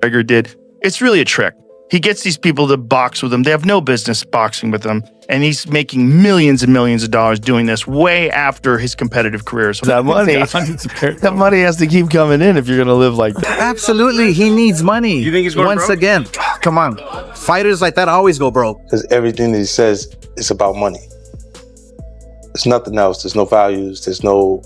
McGregor did. It's really a trick. He gets these people to box with him. They have no business boxing with him. And he's making millions and millions of dollars doing this way after his competitive career. So that money has to keep coming in if you're going to live like that. Absolutely. He needs money. You think he's going Once broke? again, come on. Fighters like that always go broke. Because everything that he says is about money. There's nothing else. There's no values. There's no...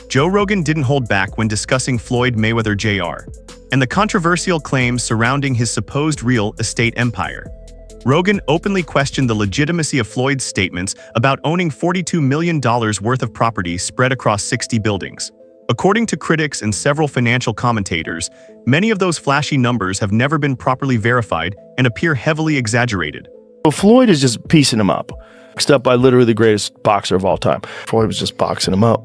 Joe Rogan didn't hold back when discussing Floyd Mayweather Jr. and the controversial claims surrounding his supposed real estate empire. Rogan openly questioned the legitimacy of Floyd's statements about owning $42 million worth of property spread across 60 buildings. According to critics and several financial commentators, many of those flashy numbers have never been properly verified and appear heavily exaggerated. Well, Floyd is just piecing him up. Boxed up by literally the greatest boxer of all time. Floyd was just boxing him up,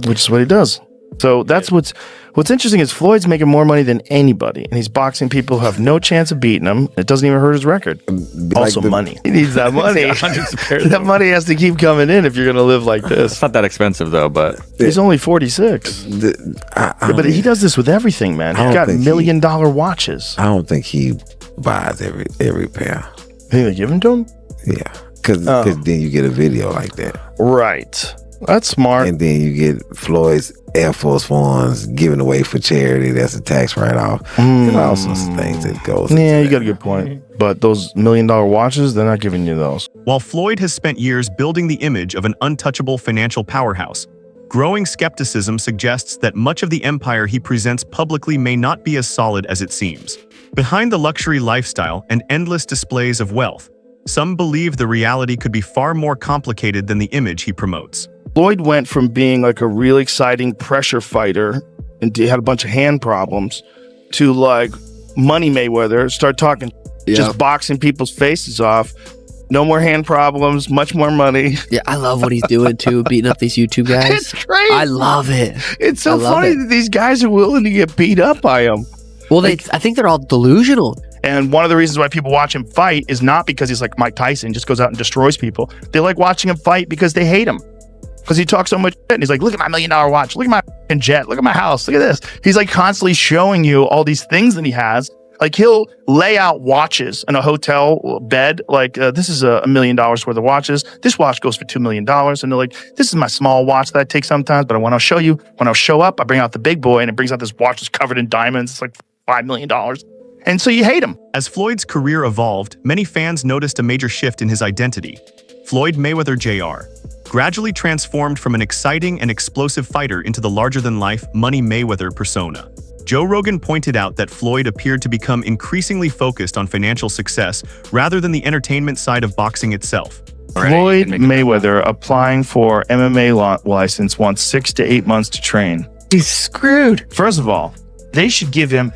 which is what he does. So that's what's interesting is Floyd's making more money than anybody, and he's boxing people who have no chance of beating him. It doesn't even hurt his record. Also, money. He needs that money. That money has to keep coming in if you're going to live like this. It's not that expensive though, but He's only 46. But he does this with everything, man. He's got $1 million watches. I don't think he buys every pair. You think they give them to him? Yeah, because then you get a video like that. Right. That's smart. And then you get Floyd's Air Force Ones given away for charity. That's a tax write-off. And all sorts of things that goes into Yeah, you that. got a good point. But those $1 million watches, they're not giving you those. While Floyd has spent years building the image of an untouchable financial powerhouse, growing skepticism suggests that much of the empire he presents publicly may not be as solid as it seems. Behind the luxury lifestyle and endless displays of wealth, some believe the reality could be far more complicated than the image he promotes. Floyd went from being like a really exciting pressure fighter and he had a bunch of hand problems to like Money Mayweather, start talking, just boxing people's faces off. No more hand problems, much more money. Yeah, I love what he's doing too, beating up these YouTube guys. It's great. I love it. It's so funny that these guys are willing to get beat up by him. Well, I think they're all delusional. And one of the reasons why people watch him fight is not because he's like Mike Tyson, just goes out and destroys people. They like watching him fight because they hate him. Because he talks so much shit and he's like, look at my $1 million watch, look at my jet, look at my house, look at this. He's like constantly showing you all these things that he has. Like he'll lay out watches in a hotel bed. Like this is $1 million worth of watches. This watch goes for $2 million. And they're like, this is my small watch that I take sometimes. But when I'll show you, when I'll show up, I bring out the big boy and it brings out this watch that's covered in diamonds. It's like $5 million. And so you hate him. As Floyd's career evolved, many fans noticed a major shift in his identity. Floyd Mayweather Jr. gradually transformed from an exciting and explosive fighter into the larger-than-life Money Mayweather persona. Joe Rogan pointed out that Floyd appeared to become increasingly focused on financial success rather than the entertainment side of boxing itself. Floyd Mayweather applying for MMA license wants 6 to 8 months to train. He's screwed. First of all, they should give him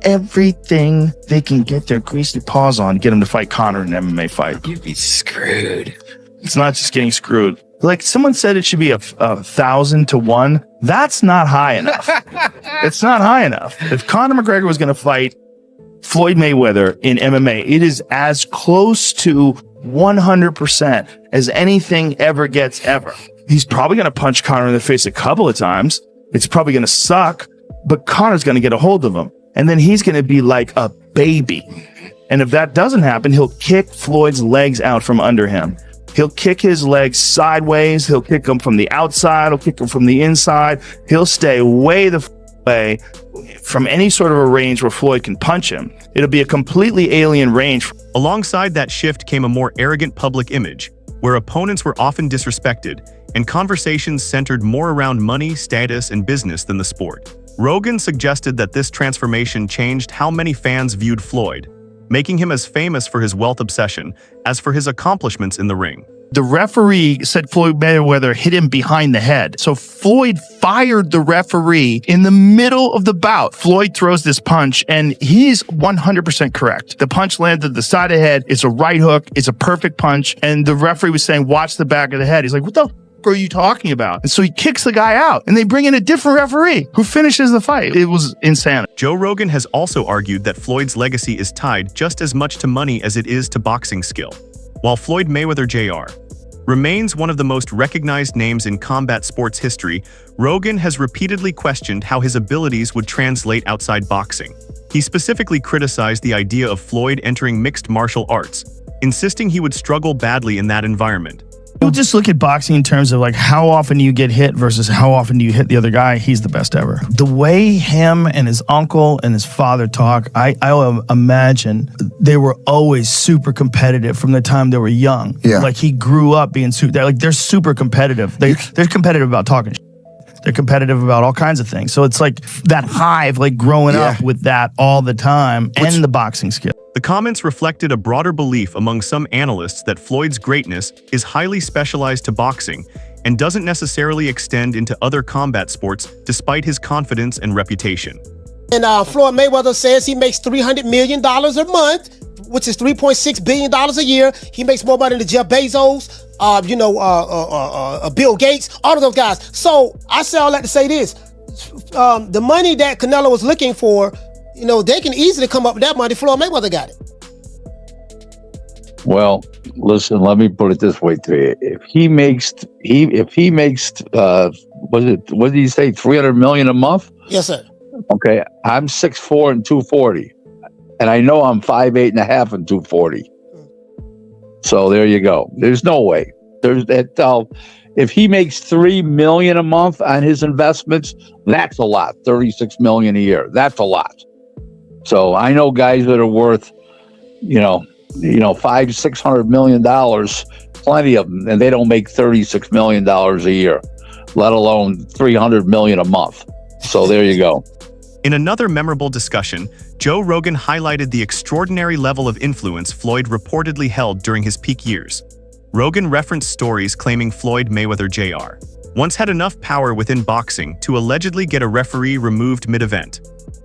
everything they can get their greasy paws on to get him to fight Conor in an MMA fight. You'd be screwed. It's not just getting screwed. Like someone said it should be 1,000 to 1. That's not high enough. It's not high enough. If Conor McGregor was going to fight Floyd Mayweather in MMA, it is as close to 100% as anything ever gets ever. He's probably going to punch Conor in the face a couple of times. It's probably going to suck, but Conor's going to get a hold of him. And then he's going to be like a baby. And if that doesn't happen, he'll kick Floyd's legs out from under him. He'll kick his legs sideways. He'll kick them from the outside. He'll kick them from the inside. He'll stay way the way from any sort of a range where Floyd can punch him. It'll be a completely alien range. Alongside that shift came a more arrogant public image, where opponents were often disrespected, and conversations centered more around money, status, and business than the sport. Rogan suggested that this transformation changed how many fans viewed Floyd, making him as famous for his wealth obsession as for his accomplishments in the ring. The referee said Floyd Mayweather hit him behind the head. So Floyd fired the referee in the middle of the bout. Floyd throws this punch and he's 100% correct. The punch landed the side of the head. It's a right hook. It's a perfect punch. And the referee was saying, watch the back of the head. He's like, what the are you talking about? And so he kicks the guy out and they bring in a different referee who finishes the fight. It was insane. Joe Rogan has also argued that Floyd's legacy is tied just as much to money as it is to boxing skill. While Floyd Mayweather Jr. Remains one of the most recognized names in combat sports history, Rogan has repeatedly questioned how his abilities would translate outside boxing. He specifically criticized the idea of Floyd entering mixed martial arts, insisting he would struggle badly in that environment. You'll just look at boxing in terms of like how often you get hit versus how often do you hit the other guy. He's the best ever. The way him and his uncle and his father talk, I imagine they were always super competitive from the time they were young. Yeah. Like he grew up being they're super competitive. They're competitive about talking. They're competitive about all kinds of things. So it's like that hive, like growing up with that all the time and the boxing skill. The comments reflected a broader belief among some analysts that Floyd's greatness is highly specialized to boxing and doesn't necessarily extend into other combat sports despite his confidence and reputation. And Floyd Mayweather says he makes $300 million a month, which is $3.6 billion a year. He makes more money than Jeff Bezos, Bill Gates, all of those guys. So I say all that to say this. The money that Canelo was looking for, they can easily come up with that money. Floyd Mayweather got it. Well, listen, let me put it this way to you. If he makes what did he say, 300 million a month? Yes, sir. Okay, I'm 6'4" and 240. And I know I'm 5'8.5" and 240. So there you go. There's no way. There's that. If he makes $3 million a month on his investments, that's a lot. $36 million a year. That's a lot. So I know guys that are worth, $500-600 million, plenty of them, and they don't make $36 million a year, let alone $300 million a month. So there you go. In another memorable discussion, Joe Rogan highlighted the extraordinary level of influence Floyd reportedly held during his peak years. Rogan referenced stories claiming Floyd Mayweather Jr. once had enough power within boxing to allegedly get a referee removed mid-event.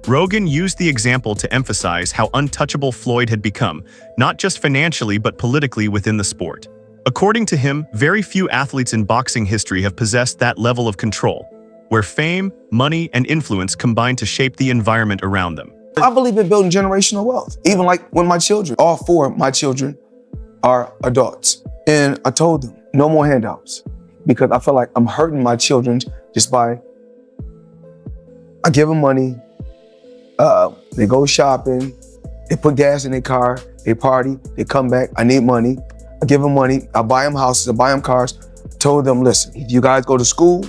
Rogan used the example to emphasize how untouchable Floyd had become, not just financially but politically within the sport. According to him, very few athletes in boxing history have possessed that level of control, where fame, money, and influence combine to shape the environment around them. I believe in building generational wealth. Even like when my children, all four of my children are adults. And I told them, no more handouts. Because I feel like I'm hurting my children just by, I give them money, they go shopping, they put gas in their car, they party, they come back, I need money. I give them money, I buy them houses, I buy them cars. Told them, listen, if you guys go to school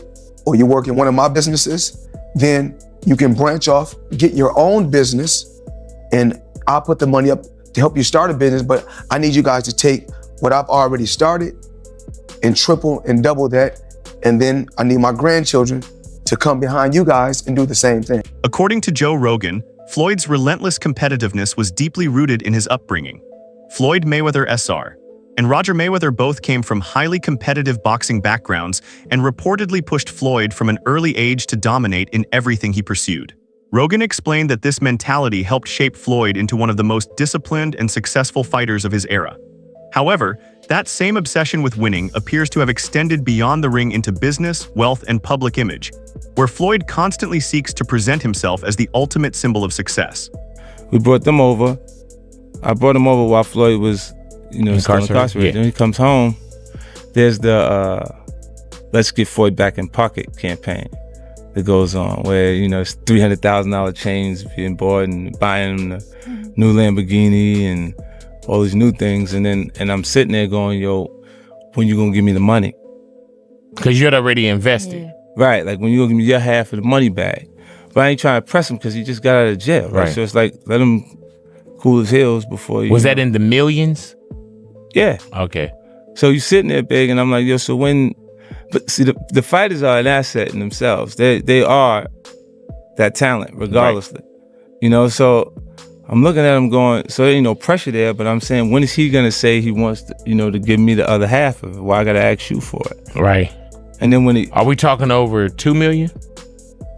or you work in one of my businesses, then you can branch off, get your own business, and I'll put the money up to help you start a business, but I need you guys to take what I've already started and triple and double that, and then I need my grandchildren to come behind you guys and do the same thing. According to Joe Rogan, Floyd's relentless competitiveness was deeply rooted in his upbringing. Floyd Mayweather Sr. and Roger Mayweather both came from highly competitive boxing backgrounds and reportedly pushed Floyd from an early age to dominate in everything he pursued. Rogan explained that this mentality helped shape Floyd into one of the most disciplined and successful fighters of his era. However, that same obsession with winning appears to have extended beyond the ring into business, wealth, and public image, where Floyd constantly seeks to present himself as the ultimate symbol of success. We brought them over. I brought him over while Floyd was, still incarcerated. Then he comes home. There's the Let's Get Floyd Back in Pocket campaign that goes on, where, it's $300,000 chains being bought and buying the new Lamborghini and all these new things, and I'm sitting there going, yo, when you gonna give me the money? Because you'd already invested. Yeah. Right, like when you gonna give me your half of the money back. But I ain't trying to press him because he just got out of jail, right? So it's like, let him cool his heels before you. Was that in the millions? Yeah. Okay. So you sitting there big, and I'm like, yo, so when, but see, the fighters are an asset in themselves. They are that talent, regardlessly. Right. So I'm looking at him going, so there ain't no pressure there, but I'm saying, when is he gonna say he wants to, to give me the other half of it? Why I gotta ask you for it? Right. And then when are we talking over 2 million?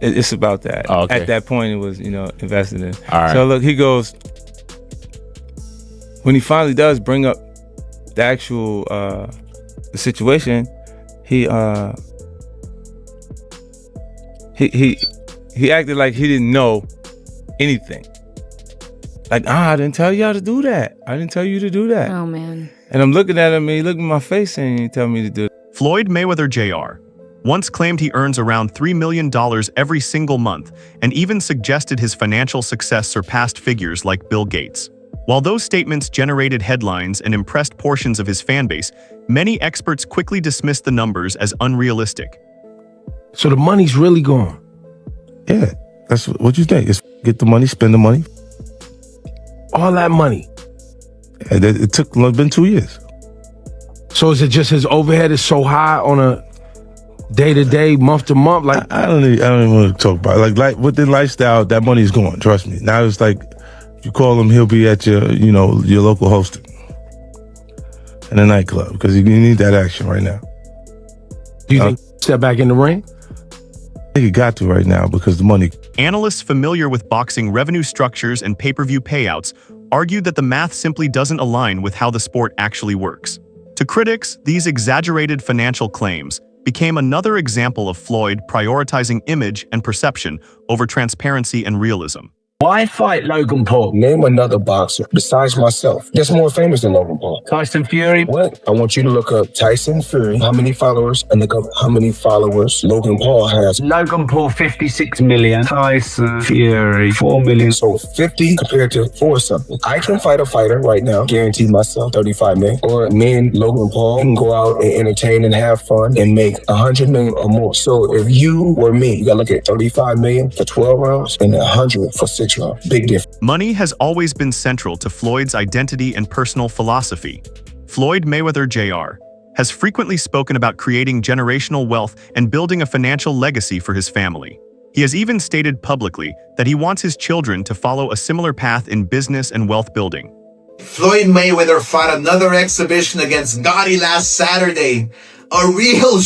It's about that. Oh, okay. At that point, it was, invested in. All right. So look, he goes, when he finally does bring up the actual, the situation, he acted like he didn't know anything. Like, I didn't tell y'all to do that. I didn't tell you to do that. Oh, man. And I'm looking at him, and he looked in my face and he tell me to do it. Floyd Mayweather Jr. once claimed he earns around $3 million every single month and even suggested his financial success surpassed figures like Bill Gates. While those statements generated headlines and impressed portions of his fan base, many experts quickly dismissed the numbers as unrealistic. So the money's really gone. Yeah, that's what you think. It's get the money, spend the money. All that money. And it's been 2 years. So is it just his overhead is so high on a day-to-day, month-to-month? Like I don't even want to talk about it. Like within lifestyle, that money's gone. Trust me. Now it's like you call him, he'll be at your local hosting in a nightclub because you need that action right now. Do you think step back in the ring? I think he got to right now because the money. Analysts familiar with boxing revenue structures and pay-per-view payouts argued that the math simply doesn't align with how the sport actually works. To critics, these exaggerated financial claims became another example of Floyd prioritizing image and perception over transparency and realism. Why fight Logan Paul? Name another boxer besides myself that's more famous than Logan Paul. Tyson Fury? What? I want you to look up Tyson Fury, how many followers, and look up how many followers Logan Paul has. Logan Paul, 56 million. Tyson Fury, 4 million. So 50 compared to 4 something. I can fight a fighter right now, guarantee myself 35 million. Or me and Logan Paul can go out and entertain and have fun and make 100 million or more. So if you or me, you gotta look at 35 million for 12 rounds and 100 for 6 rounds. Big difference. Money has always been central to Floyd's identity and personal philosophy. Floyd Mayweather Jr. has frequently spoken about creating generational wealth and building a financial legacy for his family. He has even stated publicly that he wants his children to follow a similar path in business and wealth building. Floyd Mayweather fought another exhibition against Gotti last Saturday. A real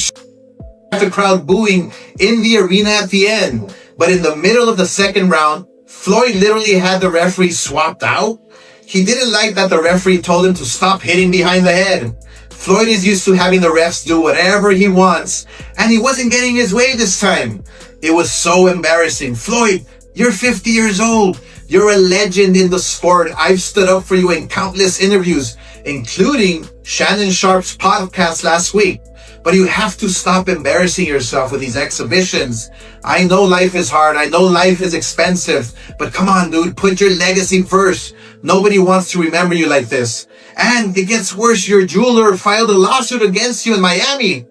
the crowd booing in the arena at the end. But in the middle of the second round, Floyd literally had the referee swapped out. He didn't like that the referee told him to stop hitting behind the head. Floyd is used to having the refs do whatever he wants, and he wasn't getting his way this time. It was so embarrassing. Floyd, you're 50 years old. You're a legend in the sport. I've stood up for you in countless interviews, including Shannon Sharp's podcast last week. But you have to stop embarrassing yourself with these exhibitions. I know life is hard. I know life is expensive. But come on, dude, put your legacy first. Nobody wants to remember you like this. And it gets worse. Your jeweler filed a lawsuit against you in Miami.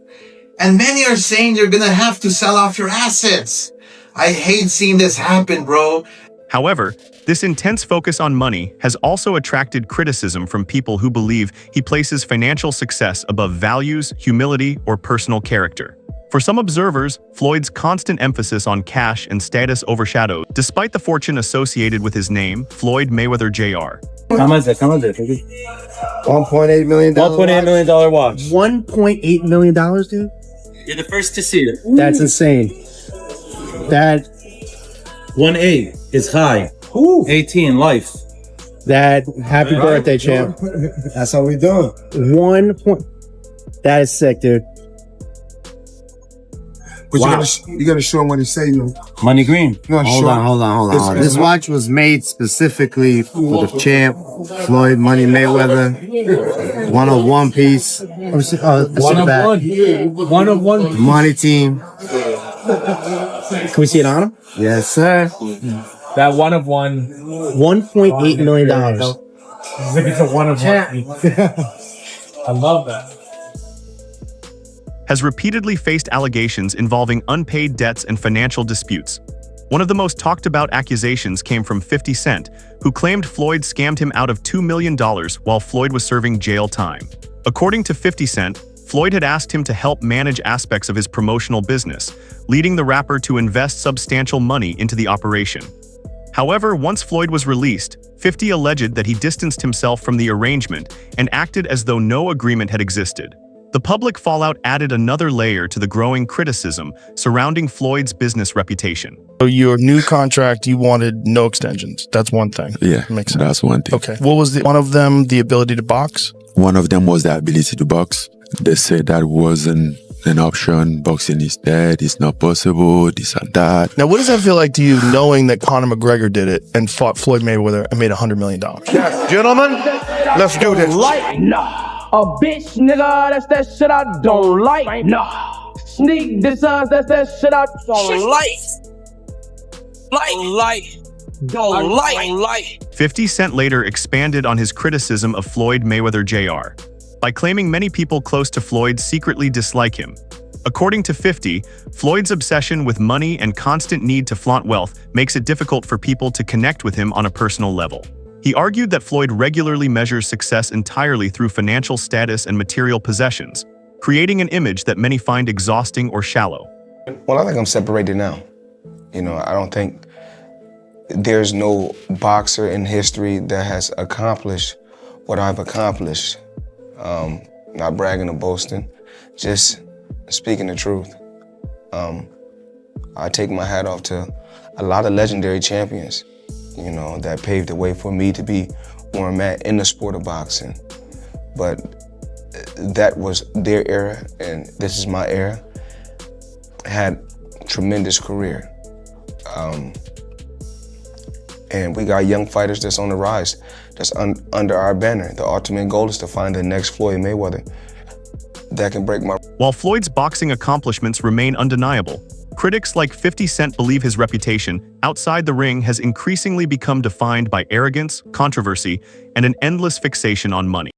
And many are saying you're going to have to sell off your assets. I hate seeing this happen, bro. However, this intense focus on money has also attracted criticism from people who believe he places financial success above values, humility, or personal character. For some observers, Floyd's constant emphasis on cash and status overshadows, despite the fortune associated with his name, Floyd Mayweather Jr. How much is it? $1.8 million. $1.8 million watch. $1.8 million, dude? You're the first to see it. That's insane. That 1.8 is high. 18 life. That happy birthday, champ. That's how we doing. 1 point. That is sick, dude. But you gotta show him what he say, you know. Money green. Hold on. This watch was made specifically for the champ, Floyd Money Mayweather. 101 piece. One of one. Money team. Can we see it on him? Yes, sir. That one of one. $1.8 million. It's a one of one. I love that. Has repeatedly faced allegations involving unpaid debts and financial disputes. One of the most talked about accusations came from 50 Cent, who claimed Floyd scammed him out of $2 million while Floyd was serving jail time. According to 50 Cent, Floyd had asked him to help manage aspects of his promotional business, leading the rapper to invest substantial money into the operation. However, once Floyd was released, 50 alleged that he distanced himself from the arrangement and acted as though no agreement had existed. The public fallout added another layer to the growing criticism surrounding Floyd's business reputation. So your new contract, you wanted no extensions. That's one thing. Yeah, makes sense. That's one thing. Okay. What was one of them? The ability to box? One of them was the ability to box. They said that wasn't an option. Boxing is dead. It's not possible. This and that. Now, what does that feel like to you, knowing that Conor McGregor did it and fought Floyd Mayweather and made $100 million? Gentlemen, let's do this. bitch, nigga, that's that shit I don't like. Nah. Sneak this that's that shit I don't like. 50 Cent later expanded on his criticism of Floyd Mayweather Jr. by claiming many people close to Floyd secretly dislike him. According to 50, Floyd's obsession with money and constant need to flaunt wealth makes it difficult for people to connect with him on a personal level. He argued that Floyd regularly measures success entirely through financial status and material possessions, creating an image that many find exhausting or shallow. Well, I think I'm separated now. You know, I don't think there's no boxer in history that has accomplished what I've accomplished. Not bragging or boasting, just speaking the truth. I take my hat off to a lot of legendary champions, you know, that paved the way for me to be where I'm at in the sport of boxing. But that was their era, and this is my era. Had tremendous career. And we got young fighters that's on the rise, that's under our banner. The ultimate goal is to find the next Floyd Mayweather that can break my... While Floyd's boxing accomplishments remain undeniable, critics like 50 Cent believe his reputation outside the ring has increasingly become defined by arrogance, controversy, and an endless fixation on money.